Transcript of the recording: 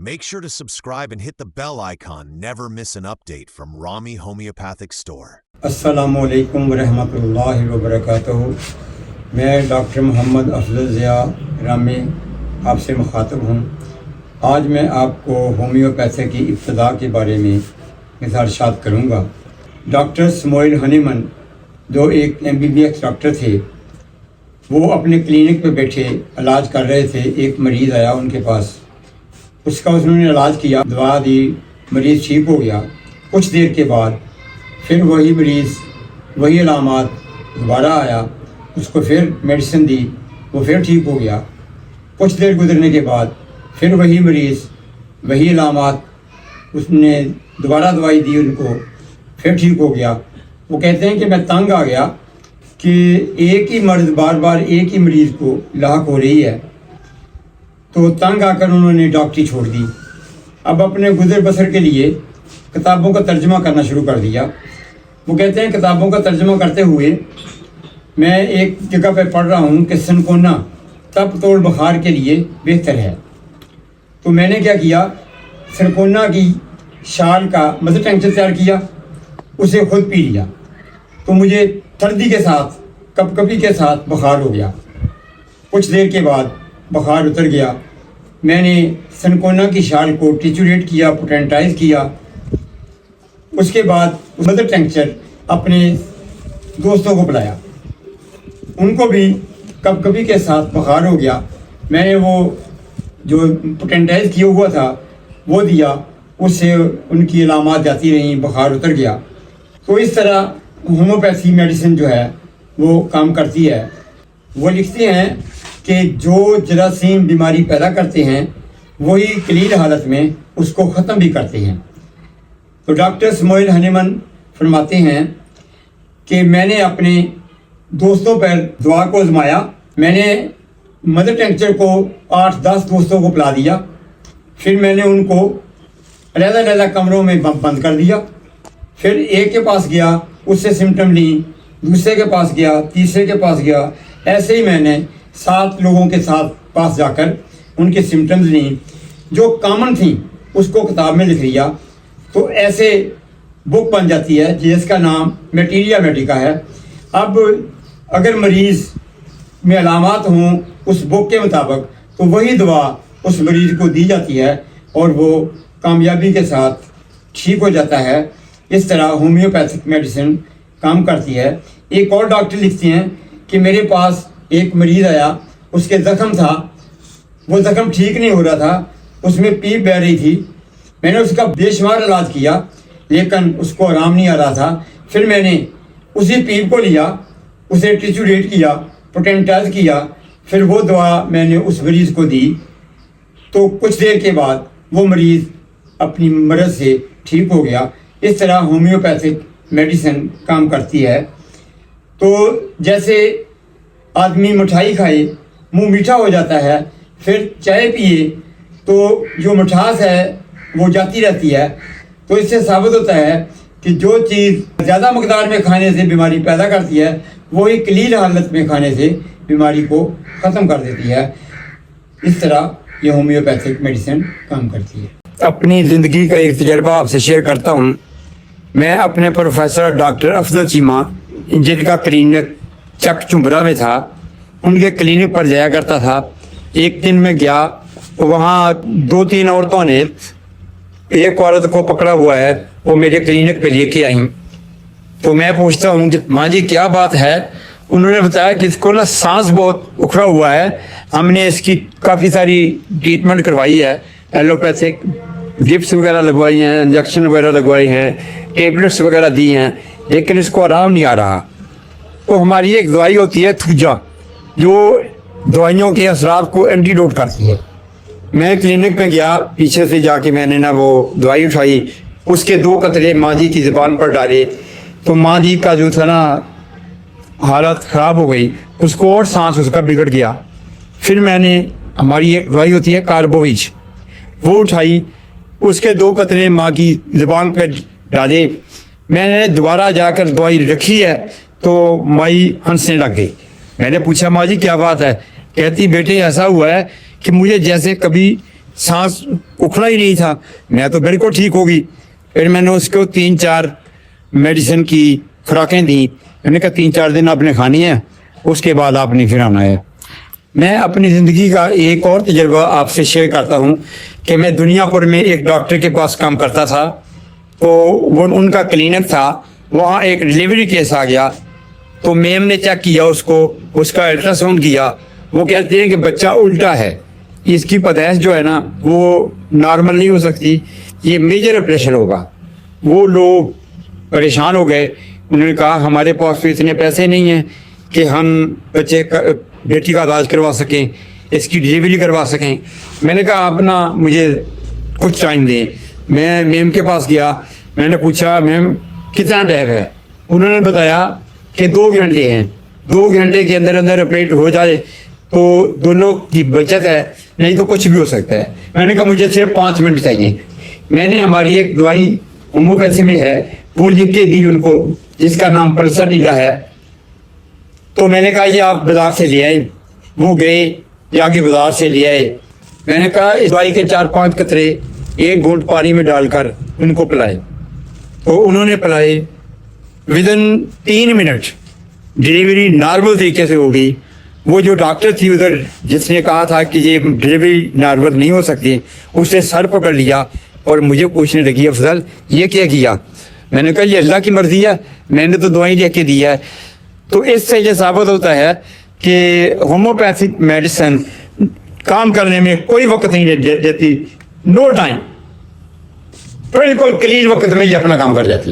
Make sure to subscribe and hit the bell icon. Never miss an update from Rami Homeopathic Store. अस्सलामु अलैकुम वरहमतुल्लाहि वबरकातुहू। मैं doctor Mohammad Afzal Zia Rami आपसे मुखातब हूँ। आज मैं आपको होम्योपैथी की इब्तिदा के बारे में इरशाद करूँगा। डॉक्टर स्मोइल हनीमन जो एक MBBS डॉक्टर थे, वो अपने क्लिनिक पे बैठे इलाज कर रहे थे। एक मरीज़ आया उनके पास, उसका उन्होंने इलाज किया, दवा दी, मरीज़ ठीक हो गया। कुछ देर के बाद फिर वही मरीज़ वही अलामात दोबारा आया, उसको फिर मेडिसिन दी, वो फिर ठीक हो गया। कुछ देर गुजरने के बाद फिर वही मरीज़ वही अलामात, उसने दोबारा दवाई दी उनको, फिर ठीक हो गया। वो कहते हैं कि मैं तंग आ गया कि एक ही मर्ज़ बार बार एक ही मरीज़ को लाक हो रही है, तो तंग आकर उन्होंने डॉक्टरी छोड़ दी। अब अपने गुजर बसर के लिए किताबों का तर्जुमा करना शुरू कर दिया। वो कहते हैं किताबों का तर्जुमा करते हुए मैं एक जगह पे पढ़ रहा हूँ कि सनकोना तप तोड़ बुखार के लिए बेहतर है। तो मैंने क्या किया, सनकोना की शाल का मदर टेंक्चर तैयार किया, उसे खुद पी लिया। तो मुझे सर्दी के साथ कपकपी के साथ बुखार हो गया। कुछ देर के बाद बुखार उतर गया। मैंने सनकोना की शाल को टिचुरेट किया, पोटेंटाइज किया। उसके बाद मदर टेंक्चर अपने दोस्तों को पिलाया, उनको भी कपकपी के साथ बुखार हो गया। मैंने वो जो पोटेंटाइज किया हुआ था वो दिया, उससे उनकी अलामात जाती रहीं, बुखार उतर गया। तो इस तरह होम्योपैथी मेडिसिन जो है वो काम करती है। वो लिखते हैं कि जो जरासीम बीमारी पैदा करते हैं वही कलील हालत में उसको ख़त्म भी करते हैं। तो डॉक्टर स्मोइल हनीमन फरमाते हैं कि मैंने अपने दोस्तों पर दुआ को आजमाया। मैंने मदर टेंक्चर को 8-10 दोस्तों को पिला दिया। फिर मैंने उनको अलग-अलग कमरों में बंद कर दिया। फिर एक के पास गया, उससे सिम्टम ली, दूसरे के पास गया, तीसरे के पास गया। ऐसे ही मैंने 7 लोगों के साथ पास जाकर उनके सिम्टम्स ली, जो कॉमन थी उसको किताब में लिख लिया। तो ऐसे बुक बन जाती है जिसका नाम मटीरिया मेडिका है। अब अगर मरीज़ में अलामात हों उस बुक के मुताबिक, तो वही दवा उस मरीज़ को दी जाती है और वो कामयाबी के साथ ठीक हो जाता है। इस तरह होम्योपैथिक मेडिसिन काम करती है। एक और डॉक्टर लिखते हैं कि मेरे पास एक मरीज़ आया, उसके ज़ख़म था, वो ज़ख़म ठीक नहीं हो रहा था, उसमें पीप बह रही थी। मैंने उसका बेशुमार इलाज किया लेकिन उसको आराम नहीं आ रहा था। फिर मैंने उसी पीप को लिया, उसे टिचुरेट किया, पोटेंटाइज किया, फिर वो दवा मैंने उस मरीज़ को दी। तो कुछ देर के बाद वो मरीज़ अपनी मर्ज़ से ठीक हो गया। इस तरह होम्योपैथिक मेडिसिन काम करती है। तो जैसे आदमी मिठाई खाए, मुंह मीठा हो जाता है, फिर चाय पिए तो जो मिठास है वो जाती रहती है। तो इससे साबित होता है कि जो चीज़ ज़्यादा मकदार में खाने से बीमारी पैदा करती है, वही कलील हालत में खाने से बीमारी को ख़त्म कर देती है। इस तरह ये होम्योपैथिक मेडिसिन काम करती है। अपनी ज़िंदगी का एक तजर्बा आपसे शेयर करता हूँ। मैं अपने प्रोफेसर डॉक्टर अफजल चीमा, जिनका क्लिनिक चक चुंबरा में था, उनके क्लिनिक पर जाया करता था। एक दिन मैं गया तो वहाँ 2-3 औरतों ने एक औरत को पकड़ा हुआ है, वो मेरे क्लिनिक पे लेके आई। तो मैं पूछता हूँ कि माँ जी क्या बात है? उन्होंने बताया कि इसको ना सांस बहुत उखड़ा हुआ है, हमने इसकी काफ़ी सारी ट्रीटमेंट करवाई है, एलोपैथिक ड्रिप्स वगैरह लगवाई हैं, इंजेक्शन वगैरह लगवाई हैं, टेबलेट्स वगैरह दी हैं, लेकिन इसको आराम नहीं आ रहा। तो हमारी एक दवाई होती है थूजा, जो दवाइयों के असरात को एंटीडोट करती है। मैं क्लिनिक में गया, पीछे से जाके मैंने ना वो दवाई उठाई, उसके 2 कतरे माँ जी की ज़बान पर डाले, तो माँ जी का जो था ना हालत ख़राब हो गई, उसको और सांस उसका बिगड़ गया। फिर मैंने, हमारी एक दवाई होती है कार्बोविज, वो उठाई, उसके 2 कतरे माँ की ज़बान पर डाले। मैंने दोबारा जाकर दवाई रखी है तो माई हंसने लग गई। मैंने पूछा माँ जी क्या बात है? कहती बेटे ऐसा हुआ है कि मुझे जैसे कभी सांस उखड़ा ही नहीं था, मैं तो बिल्कुल ठीक होगी। फिर मैंने उसको 3-4 मेडिसिन की खुराकें दी। मैंने कहा 3-4 दिन आपने खानी है, उसके बाद आपने फिर आना है। मैं अपनी ज़िंदगी का एक और तजुर्बा आपसे शेयर करता हूँ कि मैं दुनियापुर में एक डॉक्टर के पास काम करता था, तो वो उनका क्लिनिक था, वहाँ एक डिलीवरी केस आ गया। तो मैम ने चेक किया उसको, उसका अल्ट्रासाउंड किया, वो कहते हैं कि बच्चा उल्टा है, इसकी पैदाइश जो है ना वो नॉर्मल नहीं हो सकती, ये मेजर ऑपरेशन होगा। वो लोग परेशान हो गए, उन्होंने कहा हमारे पास तो इतने पैसे नहीं हैं कि हम बेटी का इलाज करवा सकें, इसकी डिलीवरी करवा सकें। मैंने कहा आप ना मुझे कुछ टाइम दें। मैं मैम के पास गया, मैंने पूछा मैम कितना टाइम है? उन्होंने बताया कि 2 घंटे हैं, 2 घंटे के अंदर अंदर ऑपरेट हो जाए तो दोनों की बचत है, नहीं तो कुछ भी हो सकता है। मैंने कहा मुझे सिर्फ 5 मिनट चाहिए। मैंने हमारी एक दवाई होम्योपैथी में है वो लिख के दी उनको, जिसका नाम पल्सर है। तो मैंने कहा ये आप बाजार से ले आए। वो गए, जाके बाजार से ले आए। मैंने कहा इस दवाई के 4-5 कतरे 1 घूंट पानी में डालकर उनको पिलाए। तो उन्होंने पिलाए, विदिन 3 मिनट डिलीवरी नॉर्मल तरीके से हो गई। वो जो डॉक्टर थी उधर जिसने कहा था कि ये डिलीवरी नॉर्मल नहीं हो सकती, उसने सर पकड़ लिया और मुझे पूछने लगी अफजल ये क्या किया? मैंने कहा ये अल्लाह की मर्जी है, मैंने तो दवाई लेके दी है। तो इससे ये साबित होता है कि होम्योपैथिक मेडिसिन काम करने में कोई वक्त नहीं देती, नो टाइम, बिल्कुल क्लीन वक्त में ये अपना काम कर जाती है।